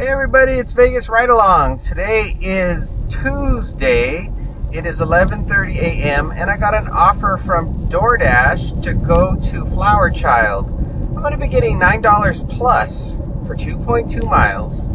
Hey everybody, it's Vegas Ride Along. Today is Tuesday. It is 11:30 a.m. and I got an offer from DoorDash to go to Flower Child. I'm going to be getting $9 plus for 2.2 miles.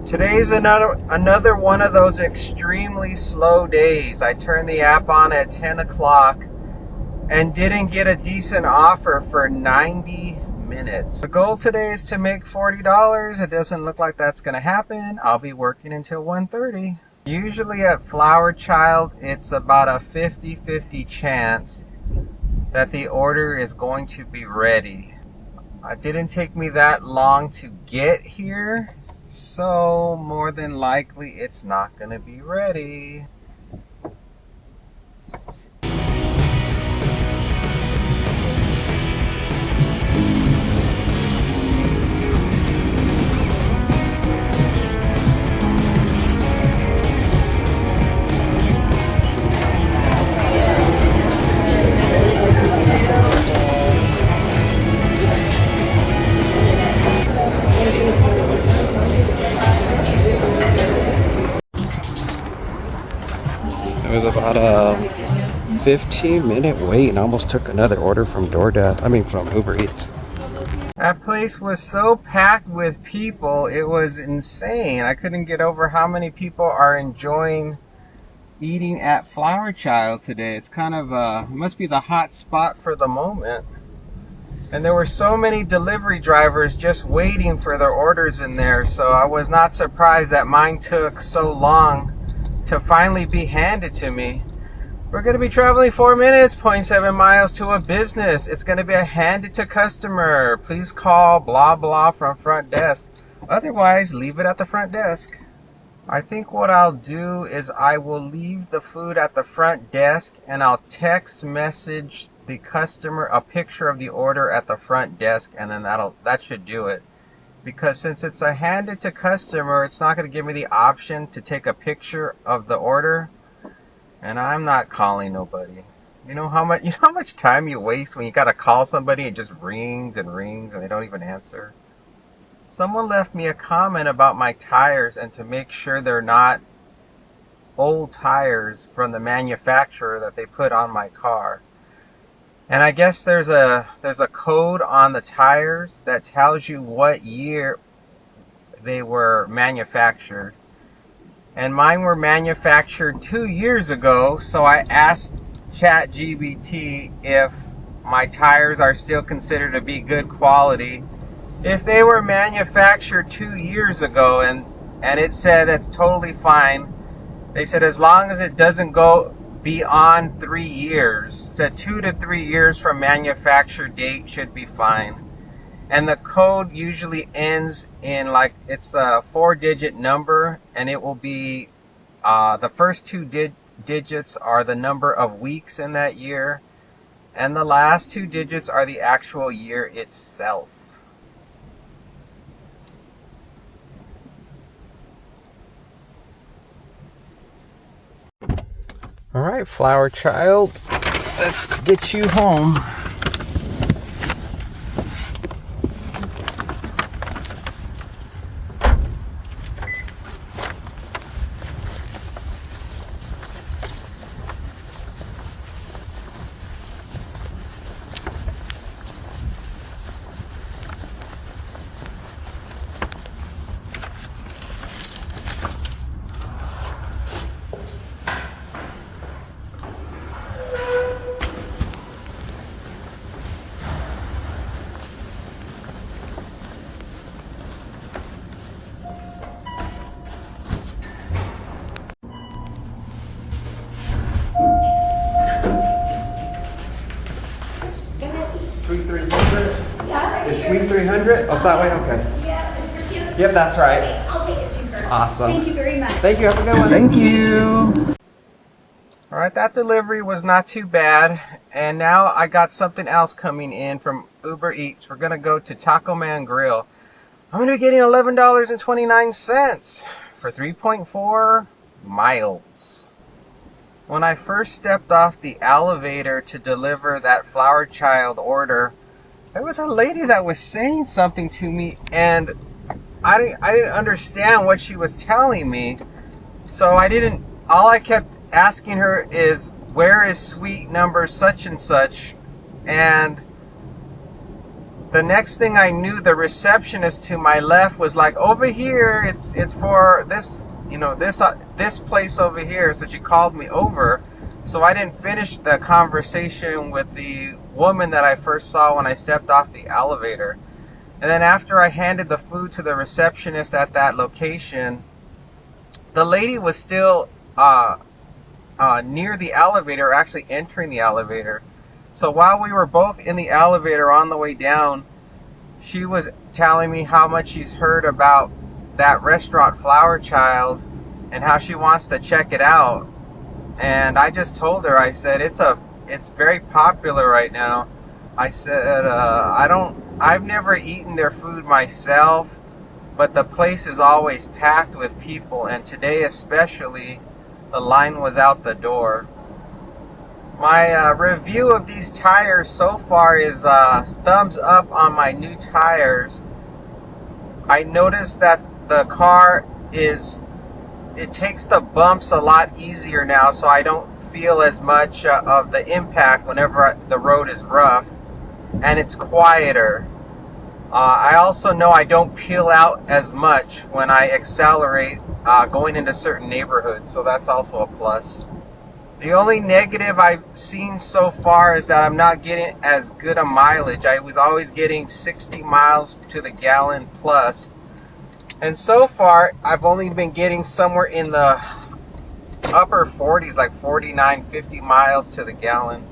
Today's another one of those extremely slow days. I turned the app on at 10 o'clock and didn't get a decent offer for 90 minutes. The goal today is to make $40. It doesn't look like that's going to happen. I'll be working until 1:30. Usually at Flower Child, it's about a 50-50 chance that the order is going to be ready. It didn't take me that long to get here, so more than likely it's not going to be ready. It was about a 15-minute wait and I almost took another order from from Uber Eats. That place was so packed with people, it was insane. I couldn't get over how many people are enjoying eating at Flower Child today. It's kind of it must be the hot spot for the moment. And there were so many delivery drivers just waiting for their orders in there, so I was not surprised that mine took so long to finally be handed to me. We're going to be traveling 4 minutes, 0.7 miles to a business. It's going to be a handed to customer. Please call blah blah from front desk. Otherwise, leave it at the front desk. I think what I'll do is I will leave the food at the front desk and I'll text message the customer a picture of the order at the front desk, and then that should do it. Because since it's a handed to customer, it's not going to give me the option to take a picture of the order, and I'm not calling nobody. You know how much time you waste when you got to call somebody and it just rings and rings and they don't even answer. Someone left me a comment about my tires and to make sure they're not old tires from the manufacturer that they put on my car. And I guess there's a code on the tires that tells you what year they were manufactured. And mine were manufactured 2 years ago, so I asked ChatGPT if my tires are still considered to be good quality. If they were manufactured 2 years ago, and it said that's totally fine. They said as long as it doesn't go beyond 3 years, so 2 to 3 years from manufacture date should be fine. And the code usually ends in it's a 4-digit number, and it will be the first 2 digits are the number of weeks in that year, and the last 2 digits are the actual year itself. All right, Flower Child, let's get you home. Sweet 300? Yeah. Is Sweet 300? Oh, it's that way? Okay. Yeah, it's for you. Yep, that's right. Okay, I'll take it to her. Awesome. Thank you very much. Thank you. Have a good one. Thank you. All right, that delivery was not too bad. And now I got something else coming in from Uber Eats. We're going to go to Taco Man Grill. I'm going to be getting $11.29 for 3.4 miles. When I first stepped off the elevator to deliver that Flower Child order, there was a lady that was saying something to me, and I didn't understand what she was telling me. So all I kept asking her is, where is suite number such and such? And the next thing I knew, the receptionist to my left was like, over here, it's for this, this place over here. So she called me over. So I didn't finish the conversation with the woman that I first saw when I stepped off the elevator. And then after I handed the food to the receptionist at that location, the lady was still near the elevator, actually entering the elevator. So while we were both in the elevator on the way down, she was telling me how much she's heard about that restaurant Flower Child and how she wants to check it out. And I just told her, I said, it's very popular right now. I said, I've never eaten their food myself, but the place is always packed with people, and today especially, the line was out the door. My review of these tires so far is thumbs up on my new tires. I noticed that the car it takes the bumps a lot easier now, so I don't feel as much of the impact whenever the road is rough, and it's quieter. I also know I don't peel out as much when I accelerate going into certain neighborhoods, so that's also a plus. The only negative I've seen so far is that I'm not getting as good a mileage. I was always getting 60 miles to the gallon plus. And so far, I've only been getting somewhere in the upper 40s, like 49, 50 miles to the gallon.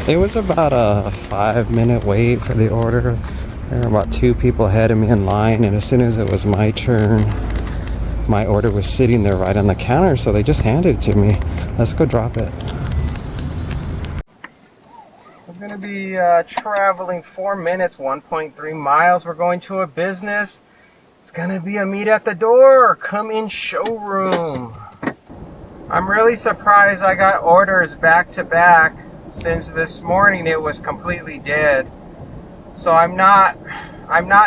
It was about a 5-minute wait for the order. There were about 2 people ahead of me in line, and as soon as it was my turn, my order was sitting there right on the counter, so they just handed it to me. Let's go drop it. We're going to be traveling 4 minutes, 1.3 miles. We're going to a business. It's going to be a meet at the door or come in showroom. I'm really surprised I got orders back to back. Since this morning it was completely dead. So I'm not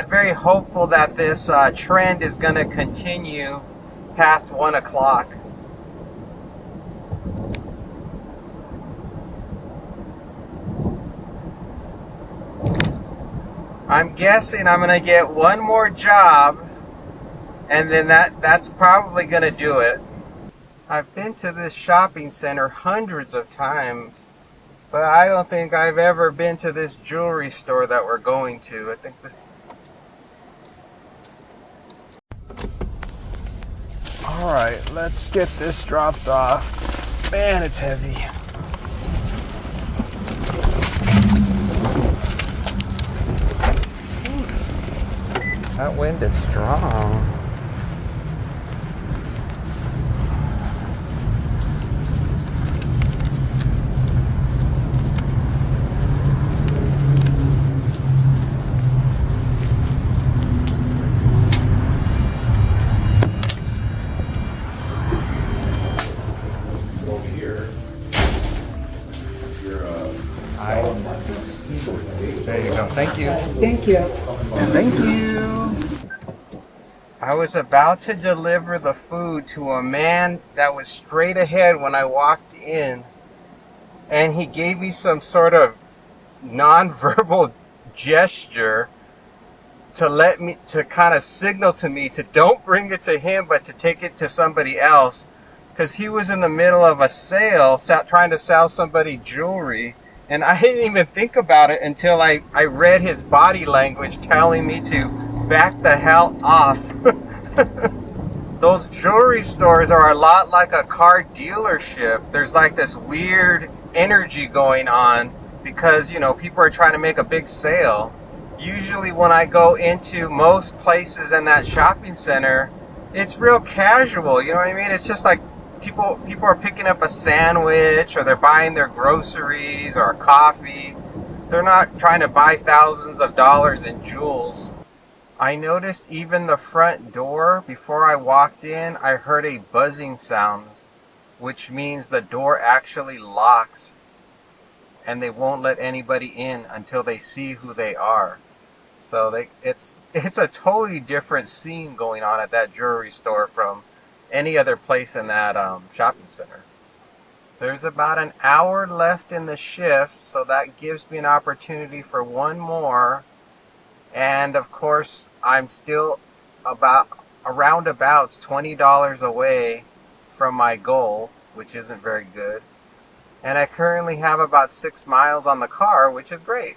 very hopeful that this trend is going to continue past 1 o'clock. I'm guessing I'm going to get one more job, and then that's probably going to do it. I've been to this shopping center hundreds of times, but I don't think I've ever been to this jewelry store that we're going to. I think this... Alright, let's get this dropped off. Man, it's heavy. That wind is strong. There you go. Thank you. Thank you. Thank you. I was about to deliver the food to a man that was straight ahead when I walked in, and he gave me some sort of nonverbal gesture to kind of signal to me to don't bring it to him, but to take it to somebody else, because he was in the middle of a sale trying to sell somebody jewelry. And I didn't even think about it until I read his body language telling me to back the hell off. Those jewelry stores are a lot like a car dealership. There's like this weird energy going on because, people are trying to make a big sale. Usually when I go into most places in that shopping center, it's real casual, you know what I mean? It's just like People are picking up a sandwich, or they're buying their groceries or a coffee. They're not trying to buy thousands of dollars in jewels. I noticed even the front door, before I walked in, I heard a buzzing sound, which means the door actually locks and they won't let anybody in until they see who they are. So it's a totally different scene going on at that jewelry store from any other place in that shopping center. There's about an hour left in the shift, so that gives me an opportunity for one more. And of course, I'm still around about $20 away from my goal, which isn't very good. And I currently have about 6 miles on the car, which is great.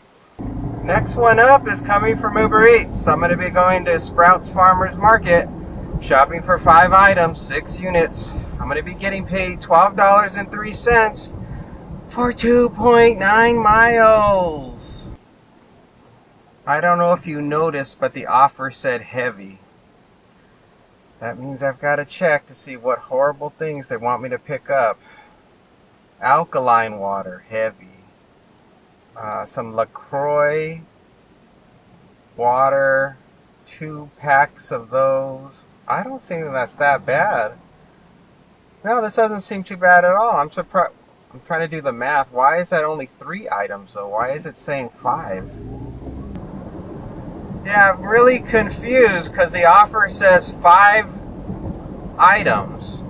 Next one up is coming from Uber Eats. I'm going to be going to Sprouts Farmers Market, shopping for 5 items, 6 units. I'm going to be getting paid $12.03 for 2.9 miles. I don't know if you noticed, but the offer said heavy. That means I've got to check to see what horrible things they want me to pick up. Alkaline water, heavy. Some LaCroix water, 2 packs of those. I don't think that's that bad. No, this doesn't seem too bad at all. I'm surprised. I'm trying to do the math. Why is that only 3 items though? Why is it saying 5? Yeah, I'm really confused because the offer says 5 items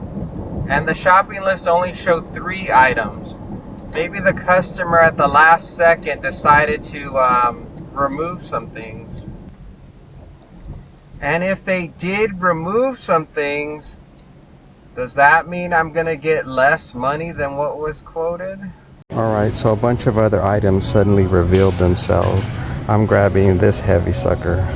and the shopping list only showed 3 items. Maybe the customer at the last second decided to remove some things. And if they did remove some things, does that mean I'm going to get less money than what was quoted? Alright, so a bunch of other items suddenly revealed themselves. I'm grabbing this heavy sucker.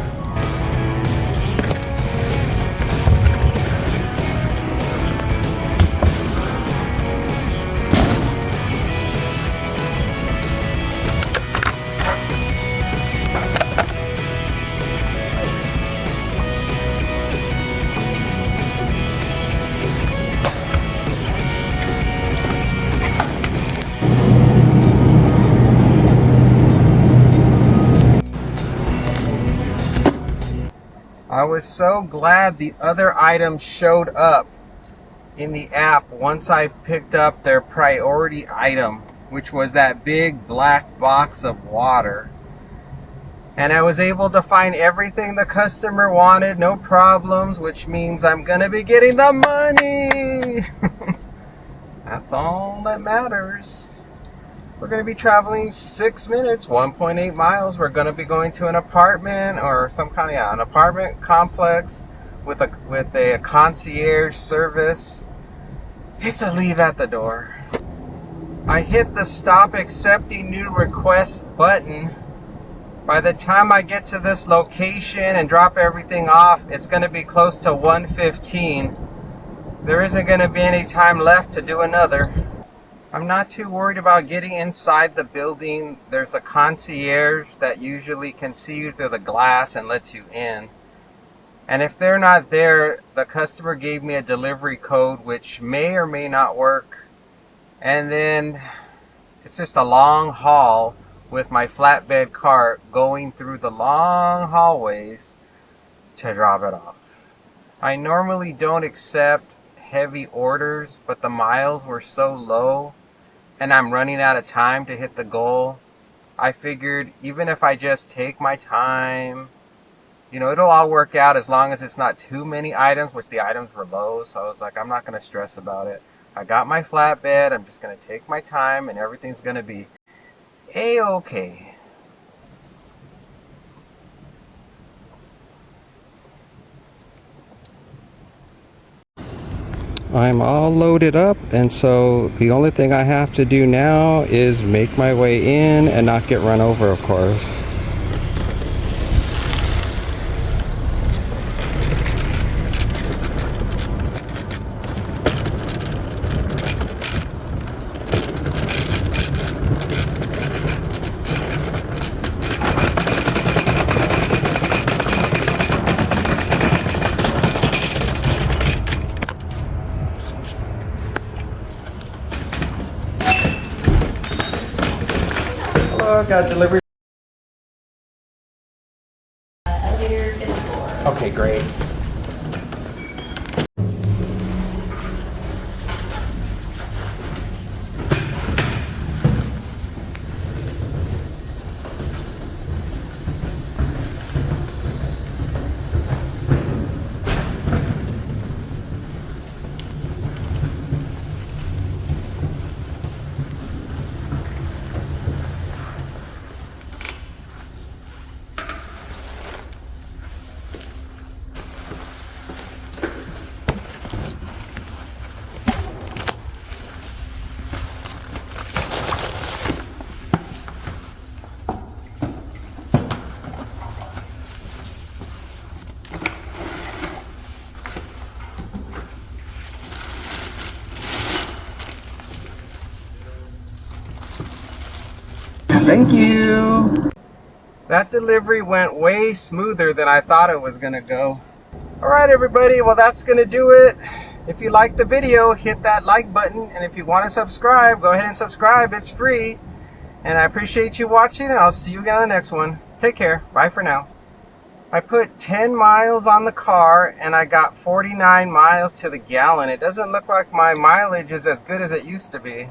I was so glad the other items showed up in the app once I picked up their priority item, which was that big black box of water. And I was able to find everything the customer wanted, no problems, which means I'm gonna be getting the money. That's all that matters. We're going to be traveling 6 minutes, 1.8 miles. We're going to be going to an apartment or some kind of an apartment complex with a concierge service. It's a leave at the door. I hit the stop accepting new requests button. By the time I get to this location and drop everything off, it's going to be close to 1:15. There isn't going to be any time left to do another. I'm not too worried about getting inside the building. There's a concierge that usually can see you through the glass and lets you in. And if they're not there, the customer gave me a delivery code which may or may not work. And then it's just a long haul with my flatbed cart going through the long hallways to drop it off. I normally don't accept heavy orders, but the miles were so low and I'm running out of time to hit the goal. I figured even if I just take my time, it'll all work out as long as it's not too many items, which the items were low. So I was like, I'm not going to stress about it. I got my flatbed. I'm just going to take my time and everything's going to be A-okay. I'm all loaded up, and so the only thing I have to do now is make my way in and not get run over, of course. Oh, got delivery. Elevator, fifth floor. Okay, great. Thank you. That delivery went way smoother than I thought it was gonna go. Alright everybody, well that's gonna do it. If you liked the video, hit that like button, and if you want to subscribe, go ahead and subscribe. It's free. And I appreciate you watching, and I'll see you again on the next one. Take care. Bye for now. I put 10 miles on the car and I got 49 miles to the gallon. It doesn't look like my mileage is as good as it used to be.